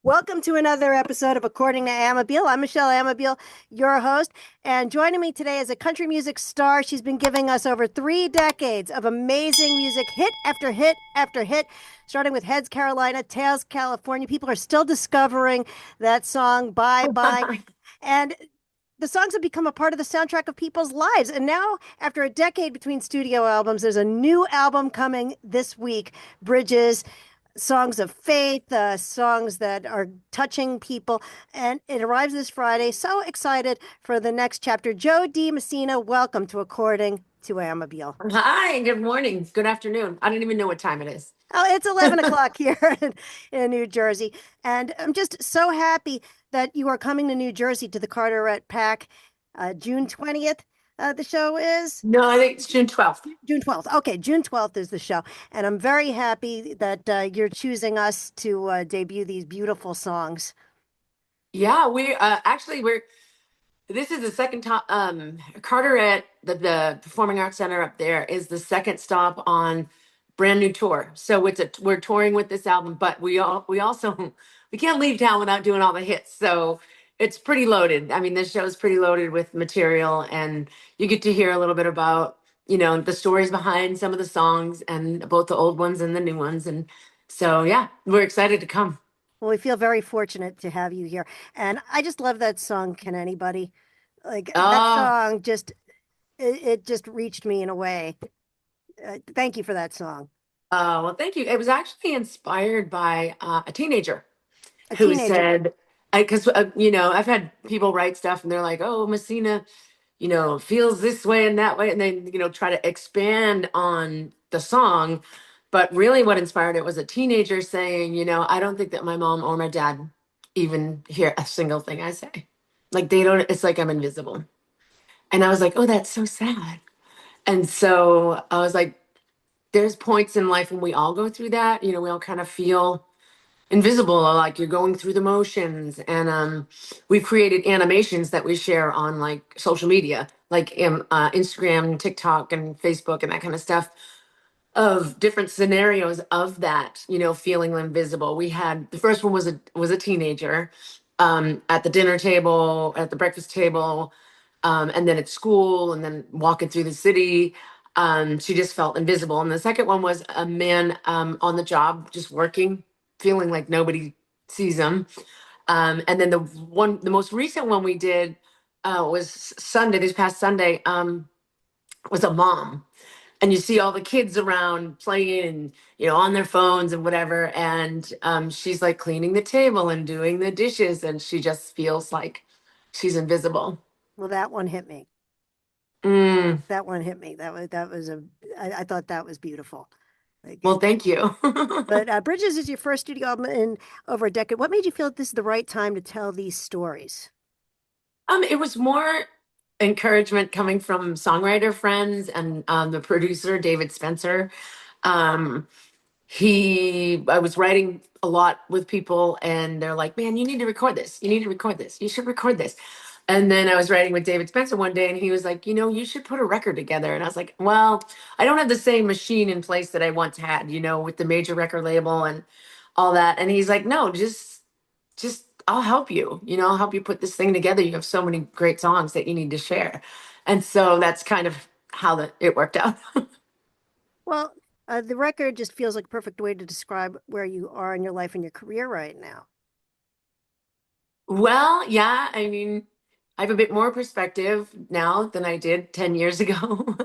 Welcome to another episode of According to Amabile. I'm Michele Amabile, your host, and joining me today is a country music star. She's been giving us over 3 decades of amazing music, hit after hit after hit, starting with Heads Carolina, Tails California. People are still discovering that song, Bye Bye. And the songs have become a part of the soundtrack of people's lives. And now, after a decade between studio albums, there's a new album coming this week, Bridges, songs of faith, songs that are touching people. And it arrives this Friday. So excited for the next chapter. Jo Dee Messina, welcome to According to Amabile. Hi, good morning, good afternoon. I don't even know what time it is. Oh, it's 11 o'clock here in New Jersey. And I'm just so happy that you are coming to New Jersey to the Carteret Pack June 20th. The show is No, I think it's June 12th. June 12th. Okay, June 12th is the show. And I'm very happy that you're choosing us to debut these beautiful songs. Yeah, we're this is the second top Carter at the Performing Arts Center up there is the second stop on brand new tour. So we're touring with this album, but we also we can't leave town without doing all the hits. So it's pretty loaded. I mean, this show is pretty loaded with material, and you get to hear a little bit about, the stories behind some of the songs and both the old ones and the new ones. And so yeah, we're excited to come. Well, we feel very fortunate to have you here. And I just love that song, Can Anybody? Like that Oh, song it just reached me in a way. Thank you for that song. well, thank you. It was actually inspired by a teenager A who teenager. said, because, I've had people write stuff and they're like, oh, Messina, feels this way and that way. And then, try to expand on the song. But really, what inspired it was a teenager saying, I don't think that my mom or my dad even hear a single thing I say. Like, they don't, it's like I'm invisible. And I was like, oh, that's so sad. And so I was like, there's points in life when we all go through that. We all kind of feel invisible, like you're going through the motions. And we've created animations that we share on like social media, like Instagram, TikTok, and Facebook, and that kind of stuff, of different scenarios of that, feeling invisible. We had the first one was a teenager at the dinner table, at the breakfast table, and then at school, and then walking through the city. She just felt invisible. And the second one was a man on the job, just working, feeling like nobody sees him. And then the most recent one we did was Sunday, this past Sunday, was a mom, and you see all the kids around playing and on their phones and whatever, and she's like cleaning the table and doing the dishes, and she just feels like she's invisible. Well, that one hit me. Mm, That one hit me. I thought that was beautiful. Like, well, thank you. but Bridges is your first studio album in over a decade. What made you feel that this is the right time to tell these stories? It was more encouragement coming from songwriter friends and the producer David Spencer. um, I was writing a lot with people, and they're like, man, you need to record this, you need to record this, you should record this. And then I was writing with David Spencer one day, and he was like, you should put a record together. And I was like, well, I don't have the same machine in place that I once had, with the major record label and all that. And he's like, no, just I'll help you, I'll help you put this thing together. You have so many great songs that you need to share. And so that's kind of how it worked out. Well, the record just feels like a perfect way to describe where you are in your life and your career right now. Well, yeah, I mean, I have a bit more perspective now than I did 10 years ago.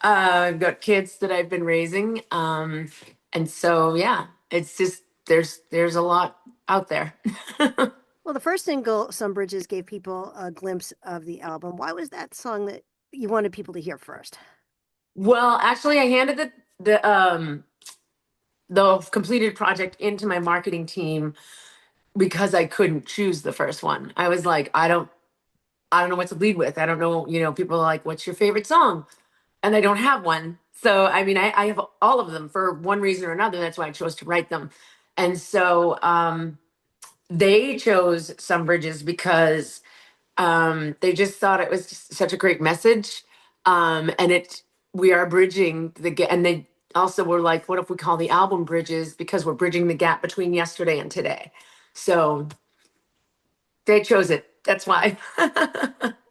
I've got kids that I've been raising. And so, yeah, it's just there's a lot out there. Well, the first single, Some Bridges, gave people a glimpse of the album. Why was that song that you wanted people to hear first? Well, actually, I handed the completed project into my marketing team because I couldn't choose the first one. I was like, I don't know what to lead with. I don't know, people are like, what's your favorite song? And I don't have one. So, I mean, I have all of them for one reason or another. That's why I chose to write them. And so they chose Some Bridges because they just thought it was just such a great message. And we are bridging and also we're like, what if we call the album Bridges because we're bridging the gap between yesterday and today. So they chose it. That's why.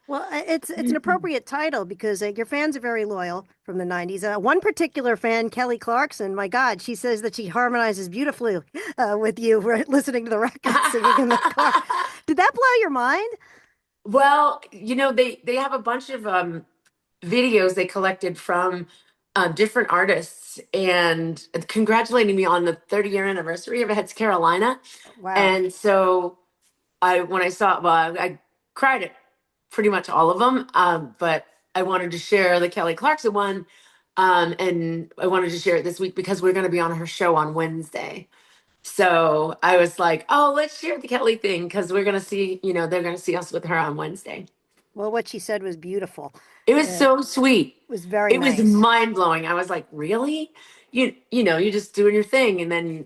Well, it's an appropriate title because your fans are very loyal from the '90s. One particular fan, Kelly Clarkson, my God, she says that she harmonizes beautifully with you listening to the record, singing in the car. Did that blow your mind? Well, they have a bunch of videos they collected from different artists and congratulating me on the 30-year anniversary of Heads Carolina. Wow. And so when I saw, well, I cried at pretty much all of them, but I wanted to share the Kelly Clarkson one, and I wanted to share it this week because we're going to be on her show on Wednesday. So I was like, oh, let's share the Kelly thing because we're going to see, they're going to see us with her on Wednesday. Well, what she said was beautiful. It was It so sweet. was very It was nice. mind blowing. I was like, really? You're just doing your thing. And then,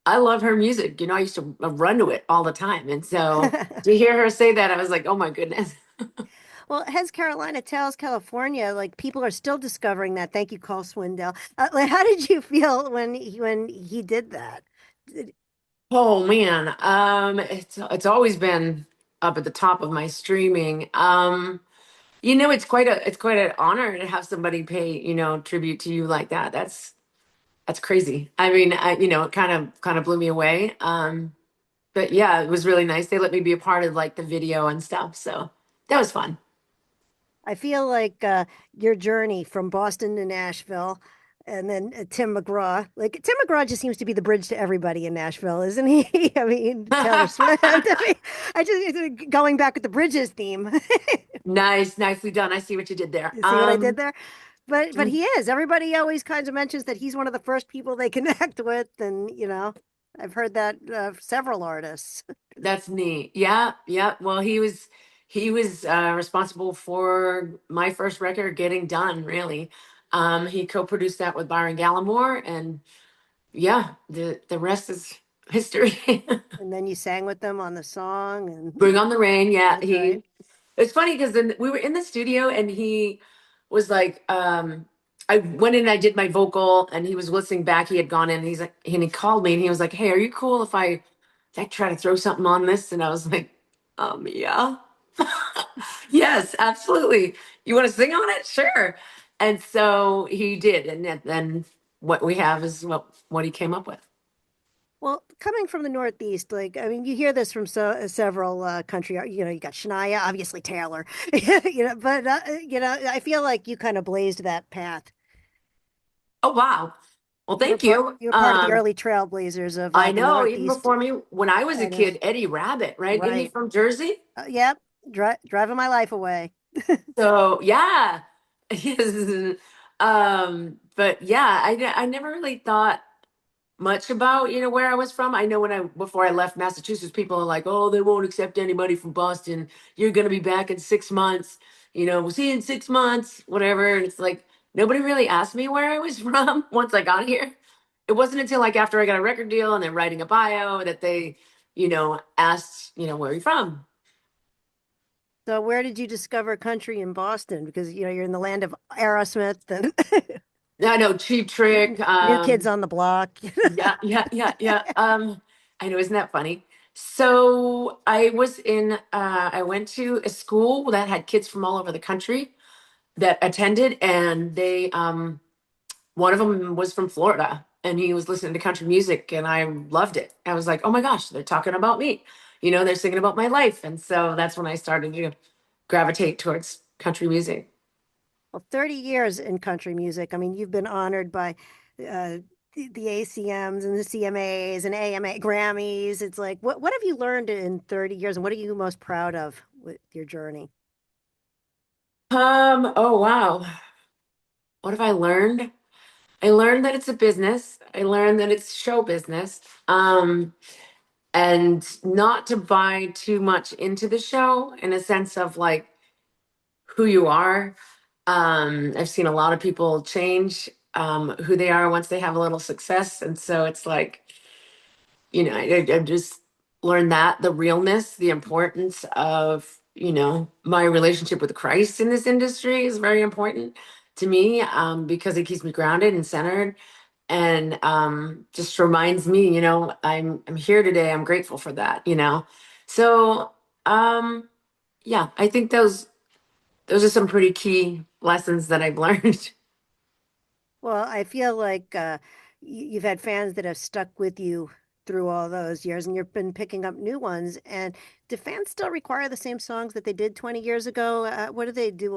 I love her music. I used to run to it all the time. And so to hear her say that, I was like, oh my goodness. Well, Hez Carolina tells California, like people are still discovering that. Thank you, Cole Swindell. Like, how did you feel when he did that? Oh man. It's always been up at the top of my streaming. It's quite an honor to have somebody pay, tribute to you like that. That's crazy. I mean, it kind of blew me away. But yeah, it was really nice. They let me be a part of like the video and stuff. So that was fun. I feel like your journey from Boston to Nashville, and then Tim McGraw. Like Tim McGraw just seems to be the bridge to everybody in Nashville, isn't he? I mean, Taylor Swift. I mean, I just going back with the Bridges theme. Nice, nicely done. I see what you did there. You see what I did there? But he is. Everybody always kinds of mentions that he's one of the first people they connect with, and I've heard that several artists. That's neat. Yeah, yeah. Well, he was responsible for my first record getting done, really. He co-produced that with Byron Gallimore, and yeah, the rest is history. And then you sang with them on the song, and Bring on the Rain. Yeah, that's right. it's funny because then we were in the studio and he was like, I went in and I did my vocal and he was listening back. He had gone in and he's like, and he called me and he was like, hey, are you cool if I like try to throw something on this? And I was like, yeah. Yes, absolutely. You want to sing on it? Sure. And so he did. And then what we have is what he came up with. Well, coming from the Northeast, like I mean, you hear this from several country. You got Shania, obviously Taylor. But I feel like you kind of blazed that path. Oh, wow. Well, You were thank part. you. You were part of the early trailblazers of I the know, even Northeast. before me, when I was a I know. kid, Eddie Rabbit, right? Isn't he Right. from Jersey? Yep. Driving my life away. So yeah. Yes. But yeah, I never really thought much about, where I was from. I know before I left Massachusetts, people are like, oh, they won't accept anybody from Boston. You're gonna be back in 6 months, we'll see you in 6 months, whatever. And it's like nobody really asked me where I was from once I got here. It wasn't until like after I got a record deal and then writing a bio that they, asked, where are you from? So, where did you discover country in Boston? Because you're in the land of Aerosmith and I know, Cheap Trick. New Kids on the Block. Yeah, yeah, yeah, yeah. I know, isn't that funny? So I went to a school that had kids from all over the country that attended, and one of them was from Florida, and he was listening to country music, and I loved it. I was like, oh my gosh, they're talking about me. They're singing about my life, and so that's when I started to gravitate towards country music. Well, 30 years in country music. I mean, you've been honored by the ACMs and the CMAs and AMA Grammys. It's like, what have you learned in 30 years, and what are you most proud of with your journey? Oh wow. What have I learned? I learned that it's a business. I learned that it's show business. And not to buy too much into the show in a sense of like who you are. I've seen a lot of people change who they are once they have a little success. And so it's like, I just learned that the realness, the importance of, my relationship with Christ in this industry is very important. to me, because it keeps me grounded and centered, and just reminds me, I'm here today. I'm grateful for that. So um, yeah, I think those are some pretty key lessons that I've learned. Well, I feel like you've had fans that have stuck with you through all those years, and you've been picking up new ones. And do fans still require the same songs that they did 20 years ago? What do they do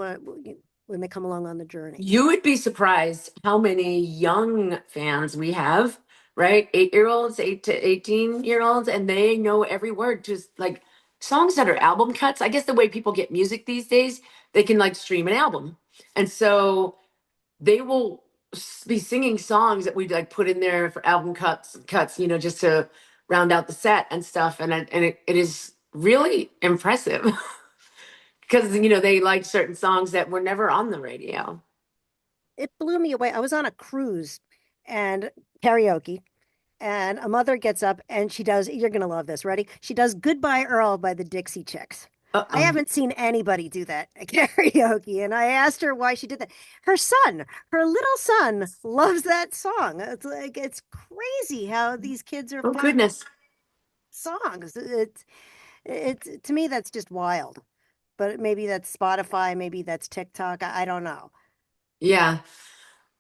when they come along on the journey? You would be surprised how many young fans we have, right? 8-year olds, 8 to 18-year olds, and they know every word. Just like songs that are album cuts. I guess the way people get music these days, they can like stream an album. And so they will be singing songs that we like put in there for album cuts, just to round out the set and stuff. And it is really impressive because, they like certain songs that were never on the radio. It blew me away. I was on a cruise and karaoke, and a mother gets up and she does, you're going to love this. Ready? She does Goodbye Earl by the Dixie Chicks. I Uh-oh. haven't seen anybody do that at karaoke. And I asked her why she did that. Her little son, loves that song. It's like, it's crazy how these kids are Oh finding goodness. songs. To me, that's just wild. But maybe that's Spotify, maybe that's TikTok. I don't know. Yeah.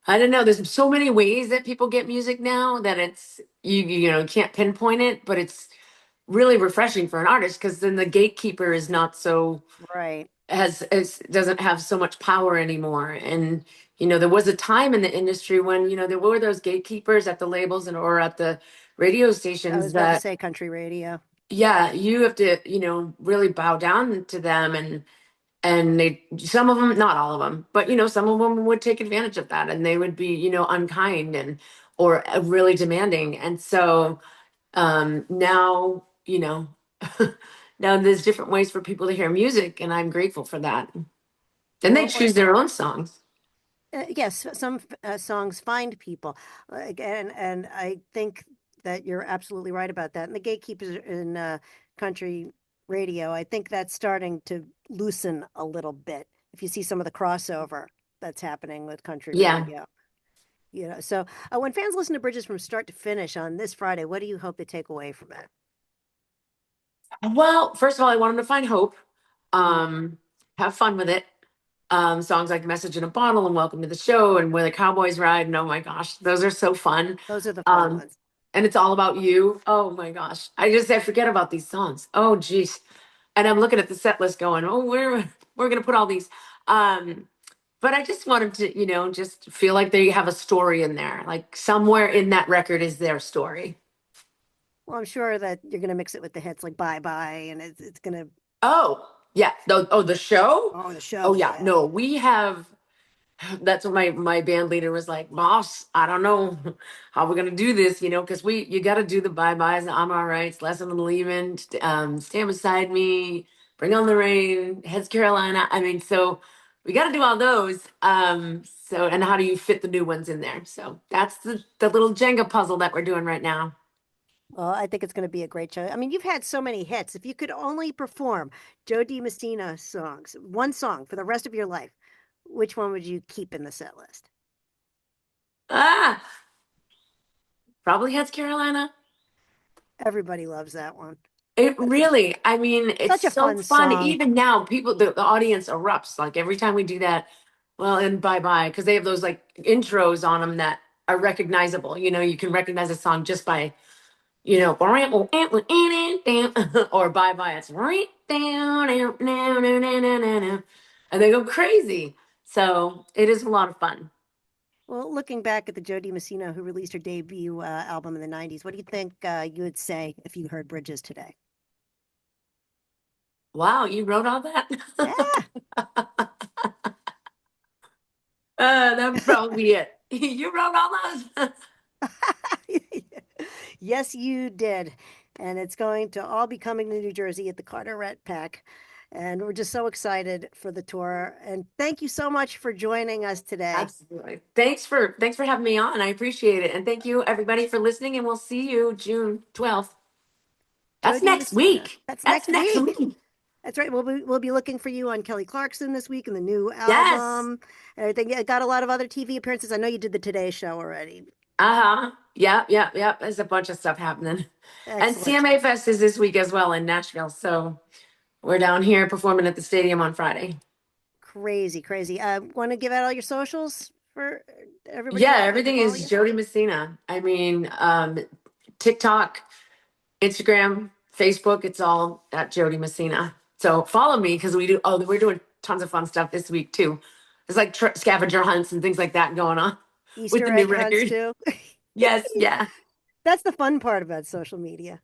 I don't know. There's so many ways that people get music now that it's you can't pinpoint it, but it's really refreshing for an artist because then the gatekeeper is not so Right. has doesn't have so much power anymore. And there was a time in the industry when there were those gatekeepers at the labels and or at the radio I was stations about to that, say country radio. yeah, you have to really bow down to them. And they, some of them, not all of them, but some of them would take advantage of that, and they would be unkind and or really demanding. And so now now there's different ways for people to hear music, and I'm grateful for that. Then they Well, choose their own songs. yes, some songs find people, and I think that you're absolutely right about that. And the gatekeepers in country radio, I think that's starting to loosen a little bit. If you see some of the crossover that's happening with country Yeah. radio, So when fans listen to Bridges from start to finish on this Friday, what do you hope they take away from it? Well, first of all, I want them to find hope. Um, have fun with it. Songs like Message in a Bottle and Welcome to the Show and Where the Cowboys Ride. And oh my gosh, those are so fun. Those are the fun Um, ones. and it's all about you. Oh my gosh. I forget about these songs. Oh geez. And I'm looking at the set list going, oh, we're gonna put all these. Um, but I just want them to, just feel like they have a story in there. Like somewhere in that record is their story. Well, I'm sure that you're going to mix it with the hits like Bye Bye, and it's going to, Oh, yeah. The show? oh, the Oh show. yeah. Yeah. No, we have. That's what my band leader was like, boss, I don't know how we're gonna do this, because you got to do the bye byes, I'm all right, lesson in leaving, stand beside me, bring on the rain, heads Carolina. I mean, so we got to do all those. So and how do you fit the new ones in there? So that's the little Jenga puzzle that we're doing right now. Well, I think it's going to be a great show. I mean, you've had so many hits. If you could only perform Jo Dee Messina songs, one song for the rest of your life, which one would you keep in the set list? Ah, probably heads Carolina. Everybody loves that one. It That's a, really, I mean, it's such a so fun fun. song. Even now, people, the audience erupts. Like every time we do that, well, and bye bye, because they have those like intros on them that are recognizable. You can recognize a song just by, or bye bye. It's right down, and they go crazy. So it is a lot of fun. Well, looking back at the Jo Dee Messina who released her debut album in the 90s, what do you think you would say if you heard Bridges today? Wow, you wrote all that? Yeah. That would probably be it. You wrote all those? Yes, you did. And it's going to all be coming to New Jersey at the Carteret Pack. And we're just so excited for the tour. And thank you so much for joining us today. Absolutely. Thanks for having me on. I appreciate it. And thank you everybody for listening, and we'll see you June 12th. Jo That's Dee next Messina. week. That's That's next next week. week. That's right. We'll be looking for you on Kelly Clarkson this week and the new Yes. album and everything. Yeah, got a lot of other TV appearances. I know you did the Today Show already. Uh-huh. Yep, yep, yep. There's a bunch of stuff happening. And Excellent. CMA Fest is this week as well in Nashville. So we're down here performing at the stadium on Friday. Crazy, crazy. Want to give out all your socials for everybody Yeah, to everything follow is you? Jo Dee Messina. I mean, TikTok, Instagram, Facebook, it's all at Jo Dee Messina. So follow me because we're doing tons of fun stuff this week too. There's like scavenger hunts and things like that going on with the Easter new egg hunts record. too. Yes, yeah. That's the fun part about social media.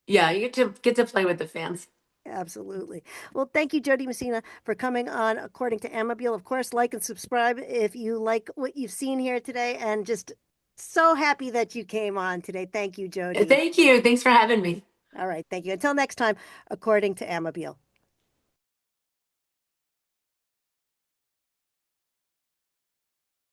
Yeah, you get to play with the fans. Absolutely. Well, thank you, Jo Dee Messina, for coming on According to Amabile. Of course, like and subscribe if you like what you've seen here today. And just so happy that you came on today. Thank you, Jo Dee. Thank you. Thanks for having me. All right. Thank you. Until next time, According to Amabile.